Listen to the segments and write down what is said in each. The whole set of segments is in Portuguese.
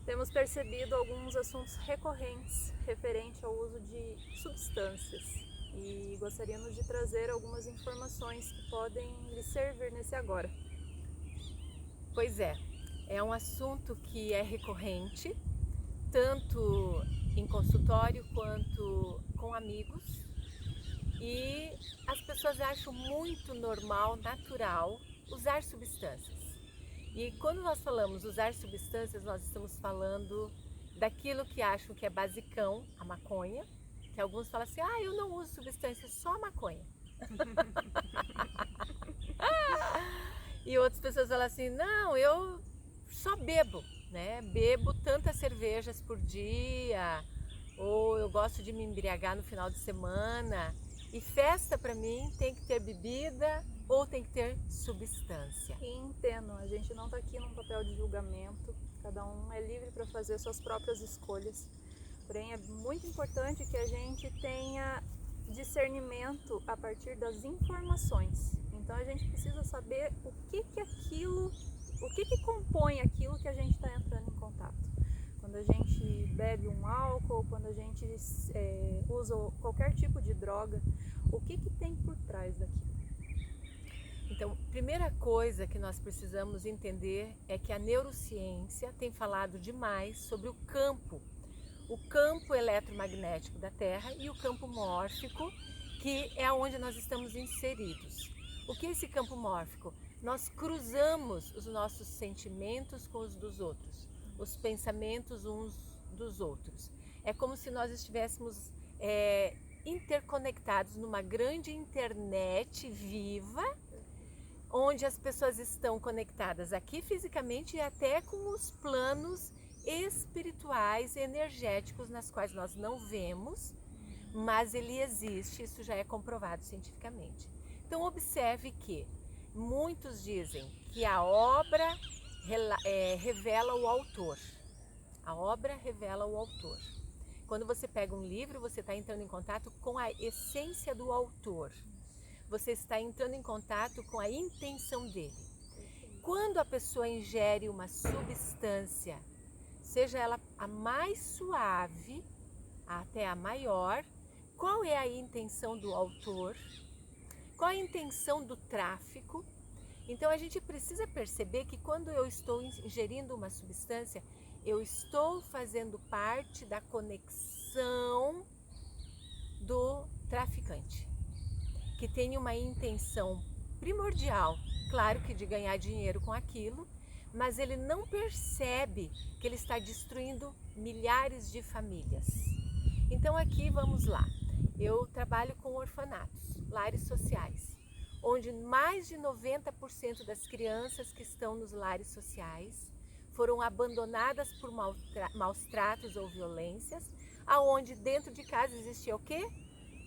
Temos percebido alguns assuntos recorrentes referente ao uso de substâncias e gostaríamos de trazer algumas informações que podem lhe servir nesse agora. Pois é um assunto que é recorrente, tanto em consultório quanto com amigos, e as pessoas acham muito normal, natural, usar substâncias. E quando nós falamos usar substâncias, nós estamos falando daquilo que acham que é basicão, a maconha, que alguns falam assim, eu não uso substâncias, só a maconha. E outras pessoas falam assim, não, eu só bebo, né? Bebo tantas cervejas por dia, ou eu gosto de me embriagar no final de semana. E festa para mim tem que ter bebida ou tem que ter substância. E entendo, a gente não está aqui num papel de julgamento, cada um é livre para fazer suas próprias escolhas. Porém, é muito importante que a gente tenha discernimento a partir das informações. Então, a gente precisa saber o que compõe aquilo que a gente está entrando em contato. Quando a gente bebe um álcool, quando a gente usa qualquer tipo de droga, o que tem por trás daquilo? Então, primeira coisa que nós precisamos entender é que a neurociência tem falado demais sobre o campo eletromagnético da Terra e o campo mórfico, que é onde nós estamos inseridos. O que é esse campo mórfico? Nós cruzamos os nossos sentimentos com os dos outros, os pensamentos uns dos outros. É como se nós estivéssemos interconectados numa grande internet viva, onde as pessoas estão conectadas aqui fisicamente e até com os planos espirituais, energéticos, nas quais nós não vemos, mas ele existe, isso já é comprovado cientificamente. Então observe que muitos dizem que a obra revela o autor. A obra revela o autor. Quando você pega um livro, você está entrando em contato com a essência do autor. Você está entrando em contato com a intenção dele. Quando a pessoa ingere uma substância, seja ela a mais suave até a maior, qual é a intenção do autor? Qual a intenção do tráfico? Então a gente precisa perceber que quando eu estou ingerindo uma substância, eu estou fazendo parte da conexão do traficante, que tem uma intenção primordial, claro que de ganhar dinheiro com aquilo, mas ele não percebe que ele está destruindo milhares de famílias. Então aqui vamos lá, eu trabalho com orfanatos, lares sociais, onde mais de 90% das crianças que estão nos lares sociais foram abandonadas por maus tratos ou violências, aonde dentro de casa existia o quê?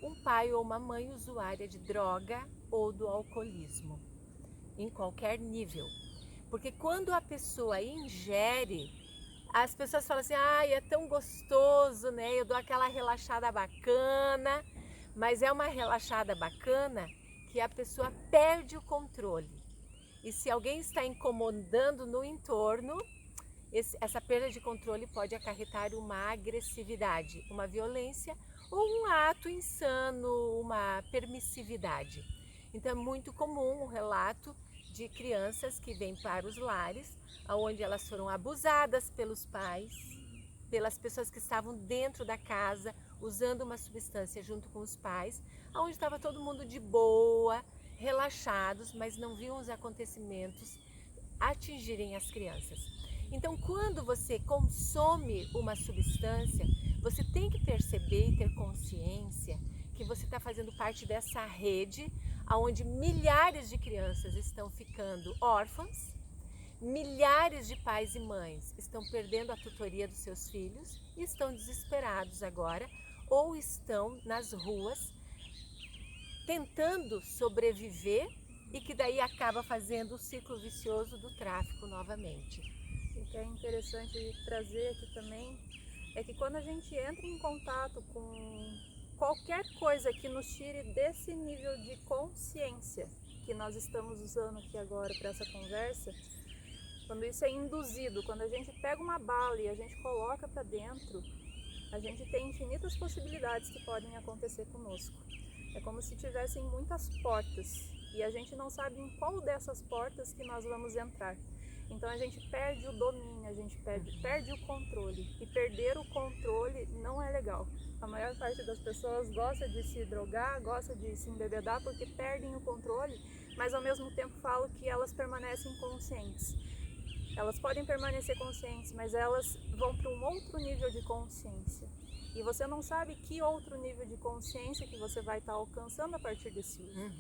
Um pai ou uma mãe usuária de droga ou do alcoolismo, em qualquer nível. Porque quando a pessoa ingere, as pessoas falam assim, é tão gostoso, né? Eu dou aquela relaxada bacana, mas é uma relaxada bacana que a pessoa perde o controle. E se alguém está incomodando no entorno, essa perda de controle pode acarretar uma agressividade, uma violência ou um ato insano, uma permissividade. Então é muito comum o relato de crianças que vêm para os lares, onde elas foram abusadas pelos pais, pelas pessoas que estavam dentro da casa, usando uma substância junto com os pais, onde estava todo mundo de boa, relaxados, mas não viam os acontecimentos atingirem as crianças. Então, quando você consome uma substância, você tem que perceber e ter consciência que você está fazendo parte dessa rede onde milhares de crianças estão ficando órfãs, milhares de pais e mães estão perdendo a tutoria dos seus filhos e estão desesperados agora ou estão nas ruas tentando sobreviver e que daí acaba fazendo o ciclo vicioso do tráfico novamente. O que é interessante trazer aqui também é que quando a gente entra em contato com qualquer coisa que nos tire desse nível de consciência que nós estamos usando aqui agora para essa conversa, quando isso é induzido, quando a gente pega uma bala e a gente coloca para dentro, a gente tem infinitas possibilidades que podem acontecer conosco. É como se tivessem muitas portas e a gente não sabe em qual dessas portas que nós vamos entrar. Então a gente perde o domínio, a gente perde o controle. E perder o controle não é legal. A maior parte das pessoas gosta de se drogar, gosta de se embebedar porque perdem o controle, mas ao mesmo tempo falam que elas permanecem conscientes. Elas podem permanecer conscientes, mas elas vão para um outro nível de consciência. E você não sabe que outro nível de consciência que você vai estar alcançando a partir desse uso.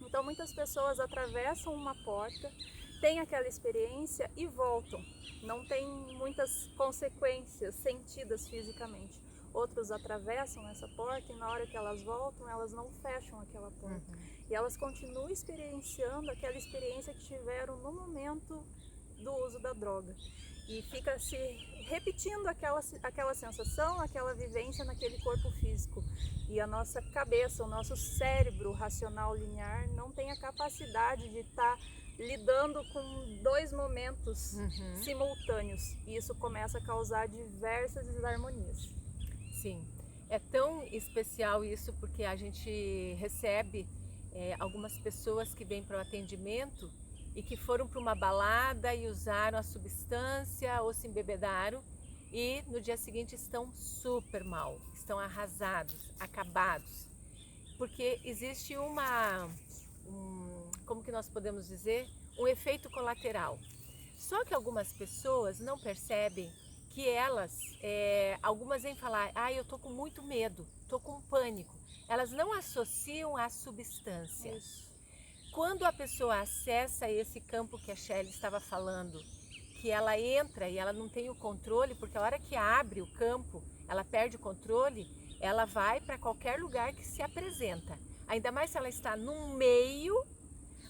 Então muitas pessoas atravessam uma porta, têm aquela experiência e voltam. Não tem muitas consequências sentidas fisicamente. Outros atravessam essa porta e na hora que elas voltam, elas não fecham aquela porta. E elas continuam experienciando aquela experiência que tiveram no momento do uso da droga. E fica se repetindo aquela sensação, aquela vivência naquele corpo físico. E a nossa cabeça, o nosso cérebro racional linear não tem a capacidade de estar lidando com dois momentos simultâneos. E isso começa a causar diversas desarmonias. Sim, é tão especial isso porque a gente recebe algumas pessoas que vêm para o atendimento e que foram para uma balada e usaram a substância ou se embebedaram e no dia seguinte estão super mal, estão arrasados, acabados, porque existe como que nós podemos dizer, um efeito colateral. Só que algumas pessoas não percebem que elas, algumas vêm falar, eu tô com muito medo, tô com pânico. Elas não associam à substância. Isso. Quando a pessoa acessa esse campo que a Shelly estava falando, que ela entra e ela não tem o controle, porque a hora que abre o campo, ela perde o controle, ela vai para qualquer lugar que se apresenta. Ainda mais se ela está num meio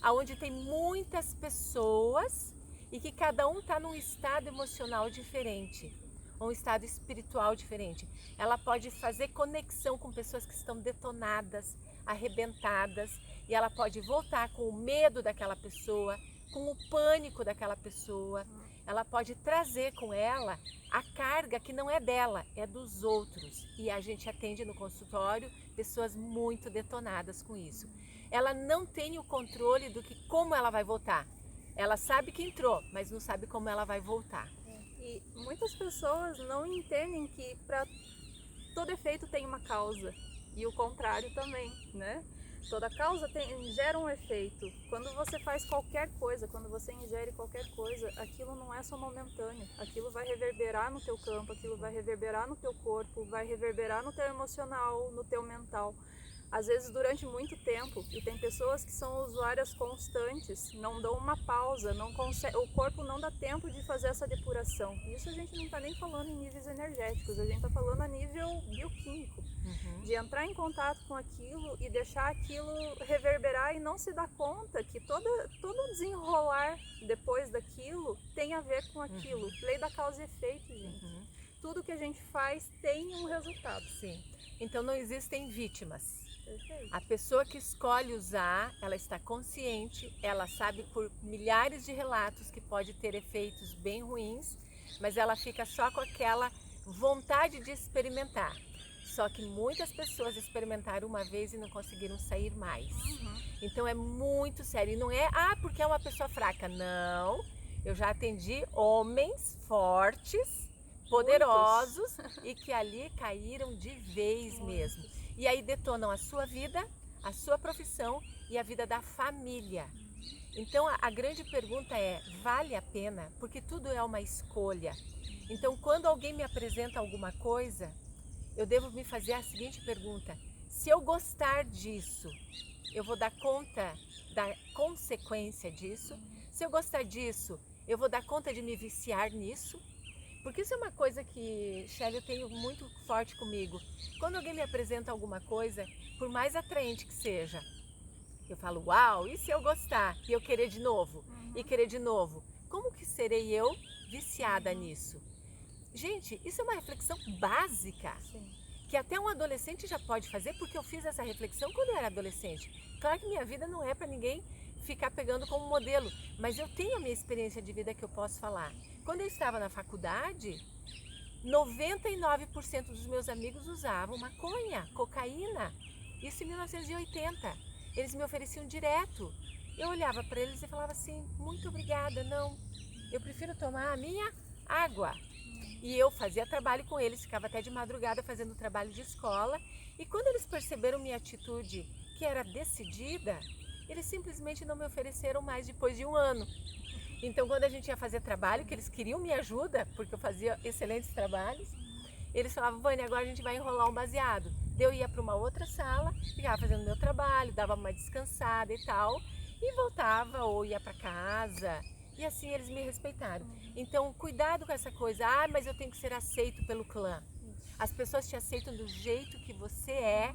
onde tem muitas pessoas e que cada um está num estado emocional diferente, um estado espiritual diferente. Ela pode fazer conexão com pessoas que estão detonadas, arrebentadas, e ela pode voltar com o medo daquela pessoa, com o pânico daquela pessoa. Ela pode trazer com ela a carga que não é dela, é dos outros. E a gente atende no consultório pessoas muito detonadas com isso. Ela não tem o controle do que como ela vai voltar. Ela sabe que entrou, mas não sabe como ela vai voltar. E muitas pessoas não entendem que para todo efeito tem uma causa e o contrário também, né? Toda causa gera um efeito. Quando você faz qualquer coisa, quando você ingere qualquer coisa, aquilo não é só momentâneo. Aquilo vai reverberar no teu campo, aquilo vai reverberar no teu corpo, vai reverberar no teu emocional, no teu mental. Às vezes durante muito tempo, e tem pessoas que são usuárias constantes, não dão uma pausa, o corpo não dá tempo de fazer essa depuração. Isso a gente não está nem falando em níveis energéticos, a gente está falando a nível bioquímico, de entrar em contato com aquilo e deixar aquilo reverberar e não se dar conta que todo desenrolar depois daquilo tem a ver com aquilo. Lei da causa e efeito, gente. Tudo que a gente faz tem um resultado. Sim. Então não existem vítimas. Perfeito. A pessoa que escolhe usar, ela está consciente, ela sabe por milhares de relatos que pode ter efeitos bem ruins, mas ela fica só com aquela vontade de experimentar. Só que muitas pessoas experimentaram uma vez e não conseguiram sair mais. Então é muito sério. E não é, porque é uma pessoa fraca. Não, eu já atendi homens fortes, poderosos e que ali caíram de vez mesmo. E aí detonam a sua vida, a sua profissão e a vida da família. Então a grande pergunta é, vale a pena? Porque tudo é uma escolha. Então quando alguém me apresenta alguma coisa, eu devo me fazer a seguinte pergunta: se eu gostar disso, eu vou dar conta da consequência disso? Se eu gostar disso, eu vou dar conta de me viciar nisso? Porque isso é uma coisa que, Shelly, eu tenho muito forte comigo. Quando alguém me apresenta alguma coisa, por mais atraente que seja, eu falo, uau, e se eu gostar e eu querer de novo? E querer de novo? Como que serei eu viciada nisso? Gente, isso é uma reflexão básica. Sim. Que até um adolescente já pode fazer, porque eu fiz essa reflexão quando eu era adolescente. Claro que minha vida não é para ninguém ficar pegando como modelo, mas eu tenho a minha experiência de vida que eu posso falar. Quando eu estava na faculdade, 99% dos meus amigos usavam maconha, cocaína, isso em 1980. Eles me ofereciam direto. Eu olhava para eles e falava assim, muito obrigada, não, eu prefiro tomar a minha água. E eu fazia trabalho com eles, ficava até de madrugada fazendo trabalho de escola. E quando eles perceberam minha atitude, que era decidida, eles simplesmente não me ofereceram mais depois de 1 ano. Então, quando a gente ia fazer trabalho, que eles queriam minha ajuda, porque eu fazia excelentes trabalhos, eles falavam, Vânia, agora a gente vai enrolar um baseado. Eu ia para uma outra sala, ficava fazendo meu trabalho, dava uma descansada e tal, e voltava ou ia para casa. E assim eles me respeitaram. Então, cuidado com essa coisa, mas eu tenho que ser aceito pelo clã. As pessoas te aceitam do jeito que você é,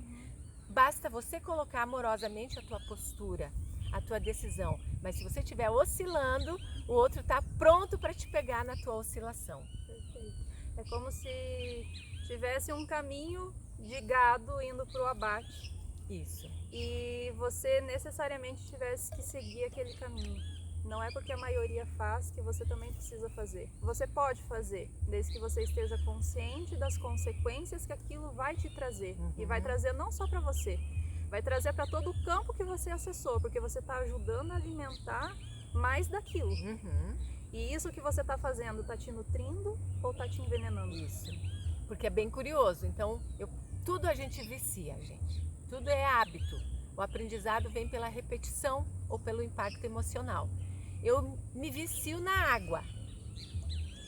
basta você colocar amorosamente a tua postura, a tua decisão. Mas se você estiver oscilando, o outro está pronto para te pegar na tua oscilação. Perfeito. É como se tivesse um caminho de gado indo para o abate. Isso. E você necessariamente tivesse que seguir aquele caminho. Não é porque a maioria faz que você também precisa fazer. Você pode fazer, desde que você esteja consciente das consequências que aquilo vai te trazer. E vai trazer não só para você, vai trazer para todo o campo que você acessou, porque você está ajudando a alimentar mais daquilo. E isso que você está fazendo, está te nutrindo ou está te envenenando? Isso. Porque é bem curioso. Então, tudo a gente vicia, gente. Tudo é hábito. O aprendizado vem pela repetição ou pelo impacto emocional. Eu me vicio na água.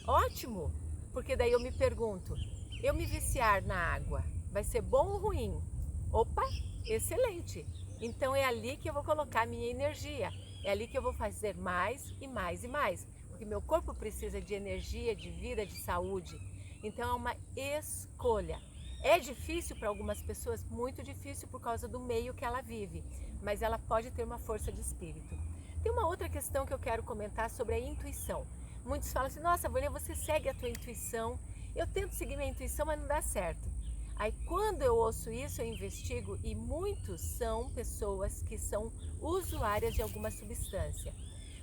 Ótimo, porque daí eu me pergunto, eu me viciar na água, vai ser bom ou ruim? Opa, excelente. Então é ali que eu vou colocar minha energia. É ali que eu vou fazer mais e mais e mais. Porque meu corpo precisa de energia, de vida, de saúde. Então é uma escolha. É difícil para algumas pessoas, muito difícil por causa do meio que ela vive. Mas ela pode ter uma força de espírito. Tem uma outra questão que eu quero comentar sobre a intuição. Muitos falam assim, nossa, Vânia, você segue a tua intuição. Eu tento seguir minha intuição, mas não dá certo. Aí quando eu ouço isso, eu investigo e muitos são pessoas que são usuárias de alguma substância.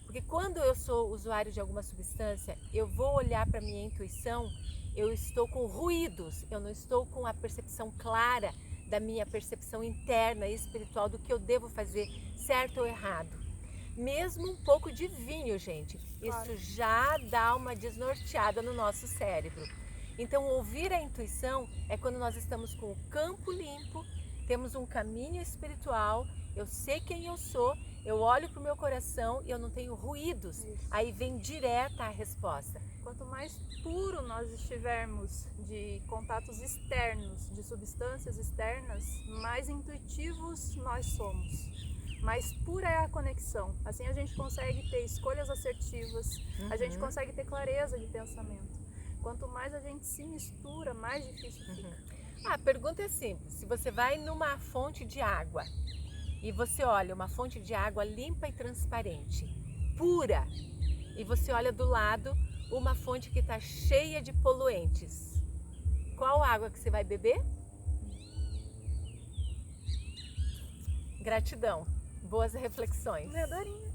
Porque quando eu sou usuário de alguma substância, eu vou olhar para minha intuição, eu estou com ruídos, eu não estou com a percepção clara da minha percepção interna e espiritual do que eu devo fazer, certo ou errado. Mesmo um pouco de vinho, gente, isso já dá uma desnorteada no nosso cérebro. Então, ouvir a intuição é quando nós estamos com o campo limpo, temos um caminho espiritual, eu sei quem eu sou, eu olho para o meu coração e eu não tenho ruídos. Isso. Aí vem direta a resposta. Quanto mais puro nós estivermos de contatos externos, de substâncias externas, mais intuitivos nós somos. Mais pura é a conexão. Assim a gente consegue ter escolhas assertivas, a gente consegue ter clareza de pensamento. Quanto mais a gente se mistura, mais difícil fica. A pergunta é simples. Se você vai numa fonte de água e você olha uma fonte de água limpa e transparente, pura, e você olha do lado uma fonte que está cheia de poluentes, qual água que você vai beber? Gratidão. Boas reflexões. Minha Dorinha.